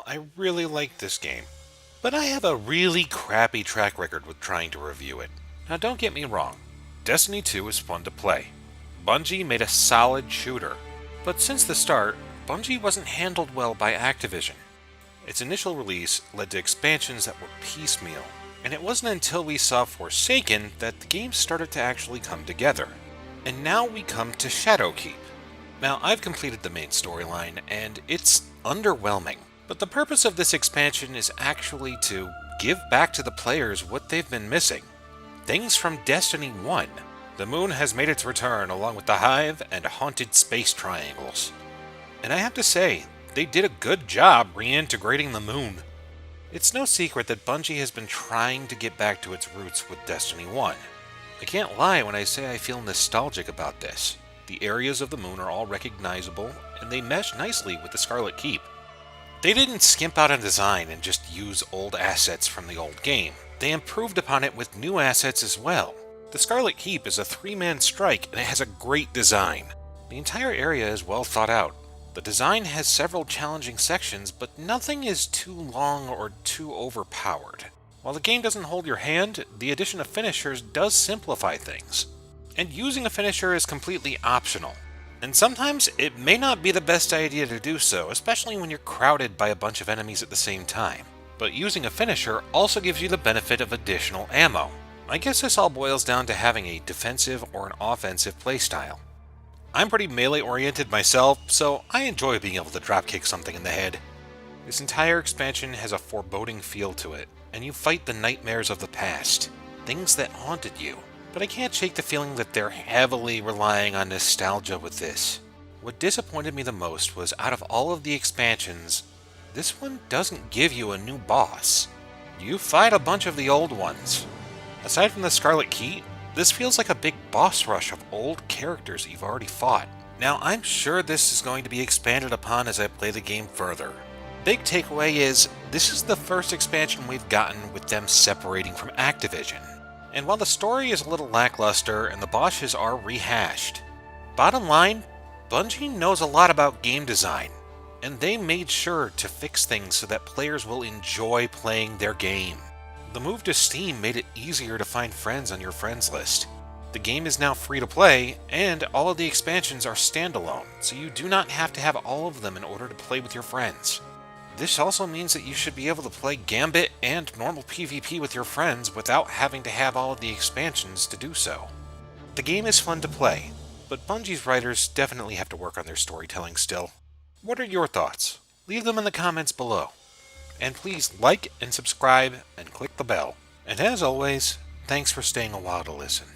I really like this game, but I have a really crappy track record with trying to review it. Now, don't get me wrong, Destiny 2 is fun to play. Bungie made a solid shooter, but since the start, Bungie wasn't handled well by Activision. Its initial release led to expansions that were piecemeal, and it wasn't until we saw Forsaken that the game started to actually come together. And now we come to Shadowkeep. Now, I've completed the main storyline, and it's underwhelming. But the purpose of this expansion is actually to give back to the players what they've been missing. Things from Destiny 1. The moon has made its return along with the Hive and haunted space triangles. And I have to say, they did a good job reintegrating the moon. It's no secret that Bungie has been trying to get back to its roots with Destiny 1. I can't lie when I say I feel nostalgic about this. The areas of the moon are all recognizable, and they mesh nicely with the Scarlet Keep. They didn't skimp out on design and just use old assets from the old game. They improved upon it with new assets as well. The Scarlet Keep is a three-man strike, and it has a great design. The entire area is well thought out. The design has several challenging sections, but nothing is too long or too overpowered. While the game doesn't hold your hand, the addition of finishers does simplify things. And using a finisher is completely optional. And sometimes it may not be the best idea to do so, especially when you're crowded by a bunch of enemies at the same time. But using a finisher also gives you the benefit of additional ammo. I guess this all boils down to having a defensive or an offensive playstyle. I'm pretty melee-oriented myself, so I enjoy being able to dropkick something in the head. This entire expansion has a foreboding feel to it, and you fight the nightmares of the past, things that haunted you. But I can't shake the feeling that they're heavily relying on nostalgia with this. What disappointed me the most was out of all of the expansions, this one doesn't give you a new boss. You fight a bunch of the old ones. Aside from the Scarlet Key, this feels like a big boss rush of old characters that you've already fought. Now, I'm sure this is going to be expanded upon as I play the game further. Big takeaway is, this is the first expansion we've gotten with them separating from Activision. And while the story is a little lackluster and the bosses are rehashed, bottom line, Bungie knows a lot about game design, and they made sure to fix things so that players will enjoy playing their game. The move to Steam made it easier to find friends on your friends list. The game is now free to play, and all of the expansions are standalone, so you do not have to have all of them in order to play with your friends. This also means that you should be able to play Gambit and normal PvP with your friends without having to have all of the expansions to do so. The game is fun to play, but Bungie's writers definitely have to work on their storytelling still. What are your thoughts? Leave them in the comments below. And please like and subscribe and click the bell. And as always, thanks for staying a while to listen.